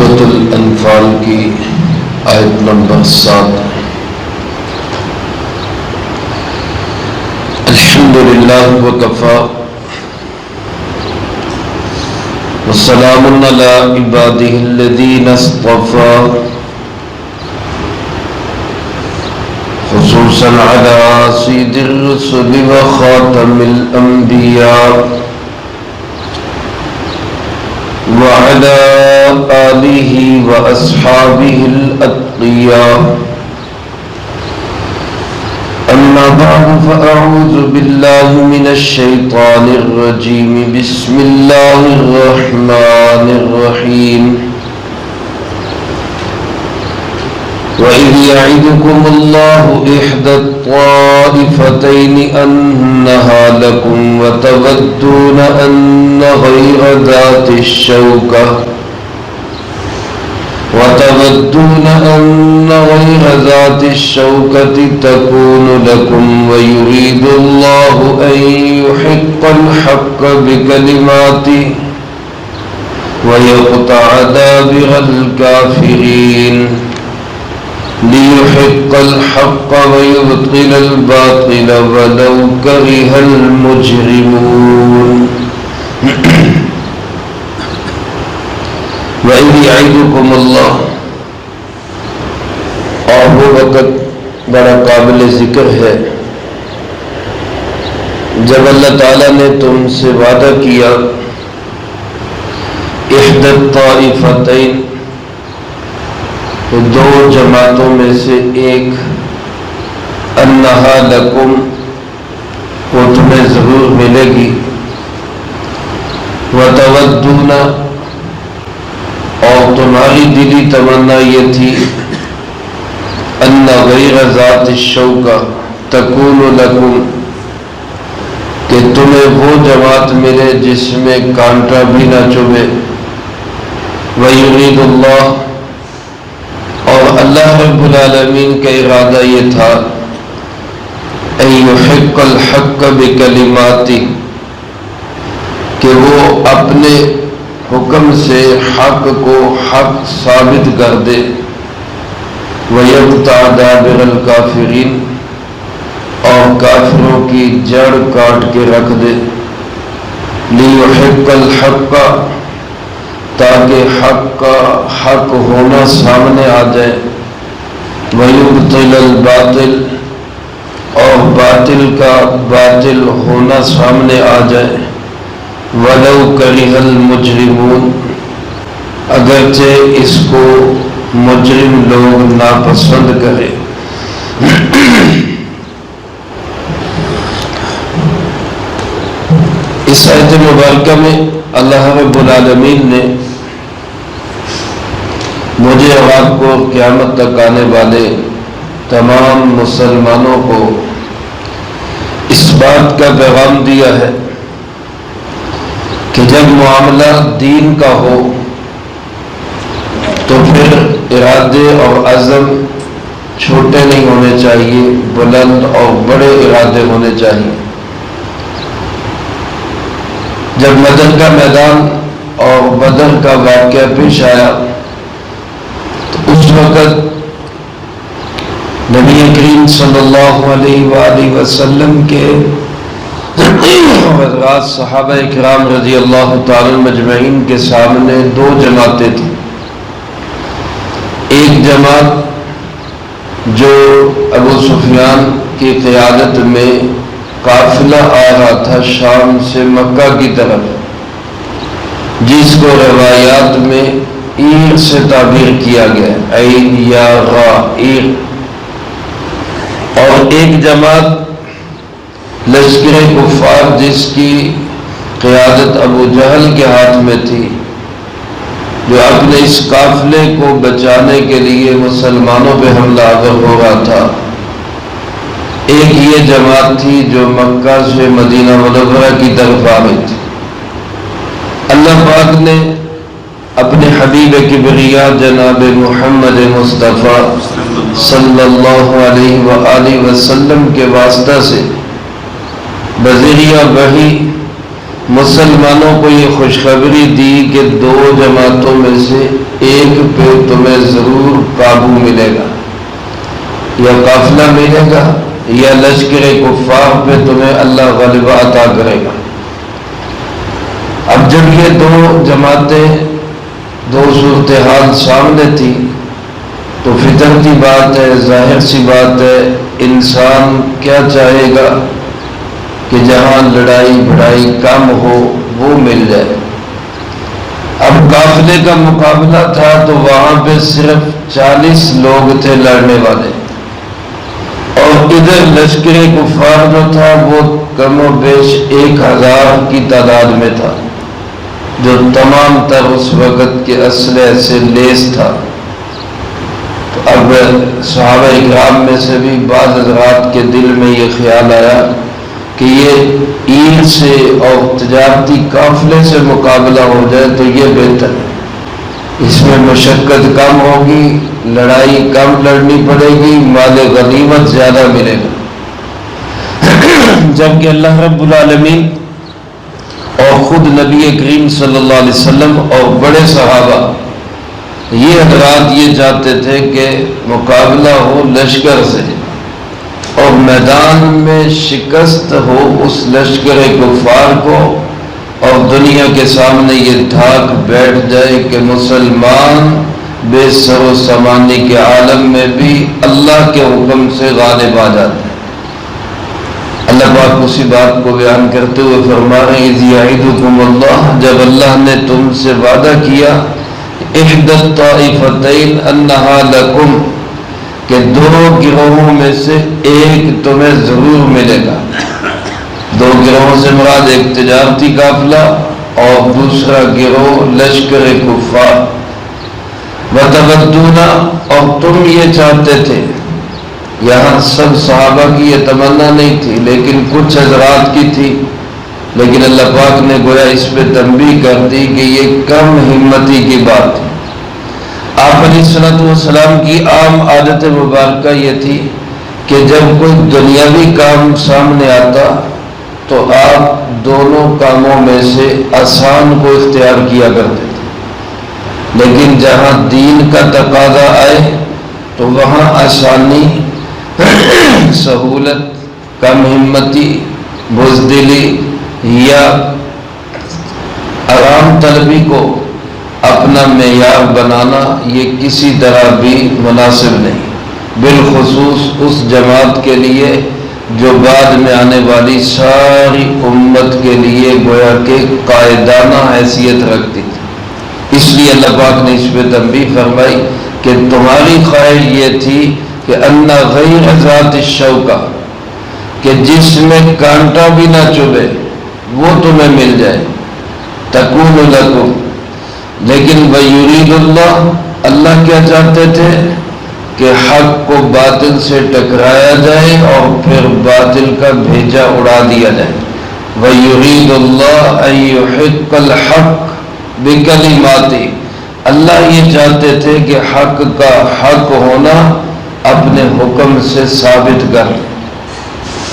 سورۃ الانفال کی آیت نمبر 7۔ الحمدللہ وکفی وسلام علی عبادہ الذین اصطفی خصوصا علی سید الرسل وخاتم الانبیاء وعلى آلہ واصحابہ الاتقیاء۔ اما بعد فاعوذ باللہ من الشیطان الرجیم، بسم اللہ الرحمن الرحیم۔ وَإِذْ يَعِدُكُمُ اللَّهُ إِحْدَى الطَّائِفَتَيْنِ أَنَّهَا لَكُمْ وَتَوَدُّونَ أَنَّ غَيْرَ ذَاتِ الشَّوْكَةِ تَكُونُ لَكُمْ وَيُرِيدُ اللَّهُ أَن يُحِقَّ الْحَقَّ بِكَلِمَاتِهِ وَيَقْطَعَ دَابِرَ الْكَافِرِينَ لِيُحِقَّ الْحَقَّ وَيُبْطِلَ الْبَاطِلَ وَلَوْ كَرِهَ الْمُجْرِمُونَ۔ وَإِذْ يَعِدُكُمُ اللَّهُ، اور وہ وقت بڑا قابل ذکر ہے جب اللہ تعالیٰ نے تم سے وعدہ کیا، احدی الطائفتین، دو جماعتوں میں سے ایک، انہا لکم، وہ تمہیں ضرور ملے گی، وتودون، اور تمہاری دلی تمنا یہ تھی، ان غیر ذات الشوکہ تکون لکم، کہ تمہیں وہ جماعت ملے جس میں کانٹا بھی نہ چبھے، ویرید اللہ، اور اللہ رب العالمین کا ارادہ یہ تھا، ان یحق الحق بکلماتہ، کہ وہ اپنے حکم سے حق کو حق ثابت کر دے، وَيَقْطَعَ دَابِرَ الْكَافِرِينَ، اور کافروں کی جڑ کاٹ کے رکھ دے، لِيُحِقَّ الْحَقَّ، تاکہ حق کا حق ہونا سامنے آ جائے، وَيُبْطِلَ الْبَاطِلَ، اور باطل کا باطل ہونا سامنے آ جائے، وَلَوْ كَرِهَ الْمُجْرِمُونَ، اگرچہ اس کو مجرم لوگ ناپسند کرے۔ اس آیت مبارکہ میں اللہ رب العالمین نے مجھے اور آپ کو قیامت تک آنے والے تمام مسلمانوں کو اس بات کا پیغام دیا ہے کہ جب معاملہ دین کا ہو تو پھر ارادے اور عزم چھوٹے نہیں ہونے چاہیے، بلند اور بڑے ارادے ہونے چاہیے۔ جب بدر کا میدان اور بدر کا واقعہ پیش آیا تو اس وقت نبی کریم صلی اللہ علیہ وآلہ وسلم کے حضرات صحابہ کرام رضی اللہ تعالی مجمعین کے سامنے دو جماعتیں تھیں۔ ایک جماعت جو ابو سفیان کی قیادت میں قافلہ آ رہا تھا شام سے مکہ کی طرف، جس کو روایات میں عیر سے تعبیر کیا گیا، عین یا غا، عیر۔ اور ایک جماعت لشکر کفار جس کی قیادت ابو جہل کے ہاتھ میں تھی، جو اپنے اس قافلے کو بچانے کے لیے مسلمانوں پہ حملہ آور ہو رہا تھا۔ ایک یہ جماعت تھی جو مکہ سے مدینہ منورہ کی طرف آ رہی تھی۔ اللہ پاک نے اپنے حبیب کبریا جناب محمد مصطفیٰ صلی اللہ علیہ وآلہ وسلم کے واسطہ سے بذریعہ وحی مسلمانوں کو یہ خوشخبری دی کہ دو جماعتوں میں سے ایک پہ تمہیں ضرور قابو ملے گا، یا قافلہ ملے گا، یا لشکر کفار پہ تمہیں اللہ غلبہ عطا کرے گا۔ اب جب یہ دو جماعتیں، دو صورتحال سامنے تھی تو فطرتی بات ہے، ظاہر سی بات ہے، انسان کیا چاہے گا کہ جہاں لڑائی بھڑائی کم ہو وہ مل جائے۔ اب قافلے کا مقابلہ تھا تو وہاں پہ صرف 40 لوگ تھے لڑنے والے، اور ادھر لشکر کفار جو تھا وہ کم و بیش 1000 کی تعداد میں تھا، جو تمام تر اس وقت کے اسلحے سے لیس تھا۔ تو اب صحابہ اکرام میں سے بھی بعض حضرات کے دل میں یہ خیال آیا کہ یہ عید سے اور تجارتی قافلے سے مقابلہ ہو جائے تو یہ بہتر ہے، اس میں مشقت کم ہوگی، لڑائی کم لڑنی پڑے گی، مال غنیمت زیادہ ملے گا۔ جبکہ اللہ رب العالمین اور خود نبی کریم صلی اللہ علیہ وسلم اور بڑے صحابہ یہ حضرات یہ چاہتے تھے کہ مقابلہ ہو لشکر سے، اور میدان میں شکست ہو اس لشکر کفار کو، اور دنیا کے سامنے یہ دھاک بیٹھ جائے کہ مسلمان بے سر و سامانی کے عالم میں بھی اللہ کے حکم سے غالب آ جاتے ہیں۔ اللہ پاک اسی بات کو بیان کرتے ہوئے فرما رہے ہیں اذ یعدکم اللہ، جب اللہ نے تم سے وعدہ کیا احدی الطائفتین انہا لکم، کہ دو گروہوں میں سے ایک تمہیں ضرور ملے گا۔ دو گروہوں سے مراد ایک تجارتی قافلہ اور دوسرا گروہ لشکر کفار۔ وتودون، اور تم یہ چاہتے تھے، یہاں سب صحابہ کی یہ تمنا نہیں تھی لیکن کچھ حضرات کی تھی، لیکن اللہ پاک نے گویا اس پہ تنبیہ کر دی کہ یہ کم ہمتی کی بات ہے۔ آپ علیہ الصلوۃ والسلام کی عام عادت مبارکہ یہ تھی کہ جب کوئی دنیاوی کام سامنے آتا تو آپ دونوں کاموں میں سے آسان کو اختیار کیا کرتے تھے، لیکن جہاں دین کا تقاضا آئے تو وہاں آسانی، سہولت، کم ہمتی، بزدلی یا آرام طلبی کو اپنا معیار بنانا یہ کسی طرح بھی مناسب نہیں، بالخصوص اس جماعت کے لیے جو بعد میں آنے والی ساری امت کے لیے گویا کہ قائدانہ حیثیت رکھتی تھی۔ اس لیے اللہ پاک نے اس پہ تنبیہ فرمائی کہ تمہاری خواہش یہ تھی کہ ان غیر ذات الشوکہ، کہ جس میں کانٹا بھی نہ چبھے وہ تمہیں مل جائے، تکون لکم، لیکن وَيُرِيدُ اللہ، اللہ کیا چاہتے تھے کہ حق کو باطل سے ٹکرایا جائے اور پھر باطل کا بھیجا اڑا دیا جائے۔ وَيُرِيدُ اللَّهُ أَن يُحِقَّ الْحَقَّ بِكَلِمَاتِهِ، اللہ یہ چاہتے تھے کہ حق کا حق ہونا اپنے حکم سے ثابت کر،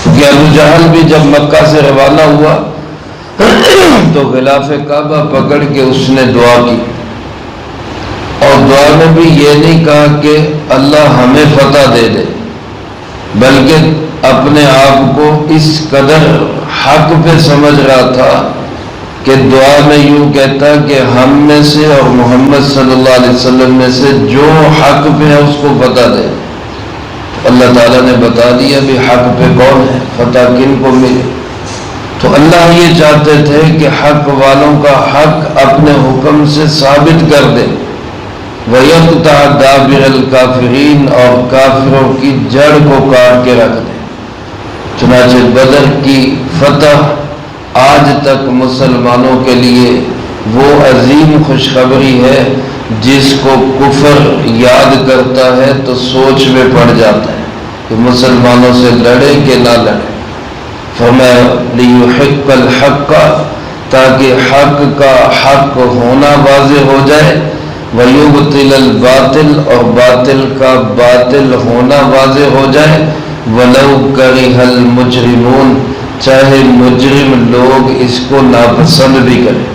کہ ابو جہل بھی جب مکہ سے روانہ ہوا تو غلاف کعبہ پکڑ کے اس نے دعا کی، اور دعا میں بھی یہ نہیں کہا کہ اللہ ہمیں فتح دے دے، بلکہ اپنے آپ کو اس قدر حق پہ سمجھ رہا تھا کہ دعا میں یوں کہتا کہ ہم میں سے اور محمد صلی اللہ علیہ وسلم میں سے جو حق پہ ہے اس کو فتح دے۔ اللہ تعالیٰ نے بتا دیا بھی حق پہ کون ہے، فتح کن کو ملے۔ تو اللہ یہ چاہتے تھے کہ حق والوں کا حق اپنے حکم سے ثابت کر دے، وَيَقْطَعَ دَابِرَ الْكَافِرِينَ، اور کافروں کی جڑ کو کاٹ کے رکھ دے۔ چنانچہ بدر کی فتح آج تک مسلمانوں کے لیے وہ عظیم خوشخبری ہے جس کو کفر یاد کرتا ہے تو سوچ میں پڑ جاتا ہے کہ مسلمانوں سے لڑے کہ نہ لڑے۔ فرمایا لِيُحِقَّ الْحَقَّ، تاکہ حق کا حق ہونا واضح ہو جائے، وَيُبْطِلَ الْبَاطِلَ، اور باطل کا باطل ہونا واضح ہو جائے، وَلَوْ كَرِهَ الْمُجْرِمُونَ، چاہے مجرم لوگ اس کو ناپسند بھی کریں۔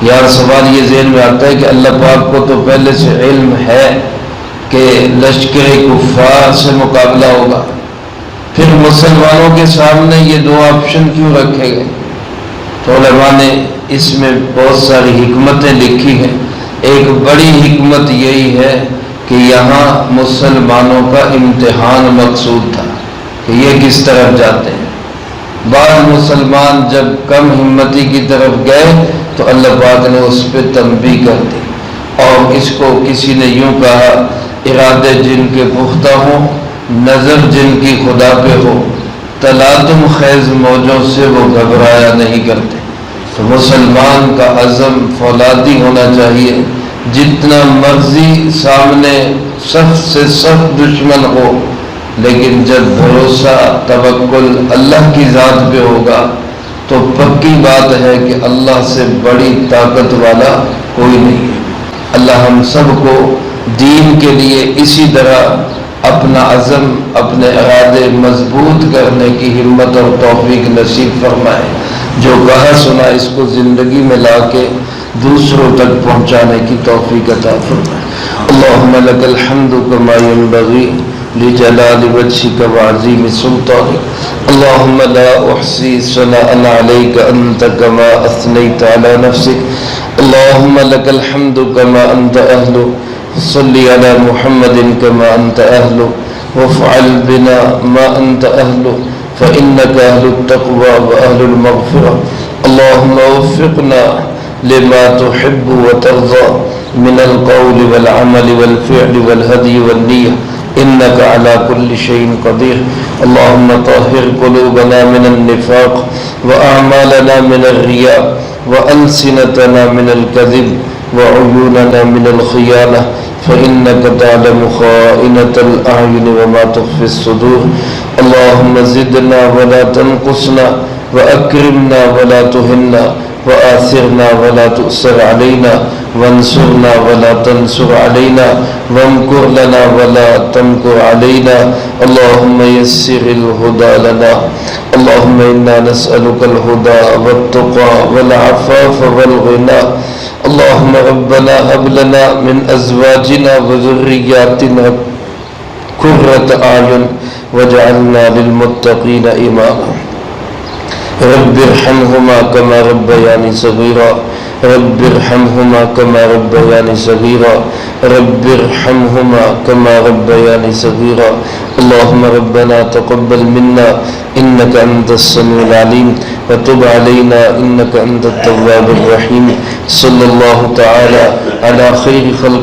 یار سوال یہ ذہن میں آتا ہے کہ اللہ پاک کو تو پہلے سے علم ہے کہ لشکر کفار سے مقابلہ ہوگا، پھر مسلمانوں کے سامنے یہ دو آپشن کیوں رکھے گئے؟ تو علماء نے اس میں بہت ساری حکمتیں لکھی ہیں۔ ایک بڑی حکمت یہی ہے کہ یہاں مسلمانوں کا امتحان مقصود تھا کہ یہ کس طرف جاتے ہیں۔ بعض مسلمان جب کم ہمتی کی طرف گئے تو اللہ پاک نے اس پہ تنبیہ کر دی، اور اس کو کسی نے یوں کہا، ارادے جن کے پختہ ہوں، نظر جن کی خدا پہ ہو، تلاطم خیز موجوں سے وہ گھبرایا نہیں کرتے۔ تو مسلمان کا عزم فولادی ہونا چاہیے، جتنا مرضی سامنے سخت سے سخت دشمن ہو، لیکن جب بھروسہ توکل اللہ کی ذات پہ ہوگا تو پکی بات ہے کہ اللہ سے بڑی طاقت والا کوئی نہیں ہے۔ اللہ ہم سب کو دین کے لیے اسی طرح اپنا عزم، اپنے ارادے مضبوط کرنے کی ہمت اور توفیق نصیب فرمائے، جو کہا سنا اس کو زندگی میں لا کے دوسروں تک پہنچانے کی توفیق عطا فرمائے۔ اللہم لک الحمد کما ینبغی لجلال وجہک وعظیم سلطانک، اللہم لا احصی ثناء علیک انت کما اثنیت علی نفسک، اللہم لک الحمد کما انت اہل، صلی علی محمد کما انت اہل، وافعل بنا ما انت اہل، فإنک اہل التقوی واہل المغفرہ، اللہم وفقنا لما تحب وترضى من القول والعمل والفعل والهدي والنية إنك على كل شيء قدير، اللهم طهر قلوبنا من النفاق وأعمالنا من الرياء وألسنتنا من الكذب وعيوننا من الخيانة فإنك تعلم خائنة الأعين وما تخفي الصدور، اللهم زدنا ولا تنقصنا وأكرمنا ولا تهنا وآثرنا ولا تؤثر علينا وانصرنا ولا تنصر علينا وامكر لنا ولا تمكر علينا، اللهم يسر الهدى لنا، اللهم إنا نسألك الهدى والتقى والعفاف والغنى، اللهم ربنا هب لنا من أزواجنا وذرياتنا قرة أعين واجعلنا للمتقين إماما، رب ارحمهما كما ربياني صغيرا، رب ارحمهما كما ربياني صغيرا، رب ارحمهما كما ربياني صغيرا، اللهم ربنا تقبل منا إنك أنت السميع العليم وتب علينا إنك أنت التواب الرحيم، صلى الله تعالى على خير خلق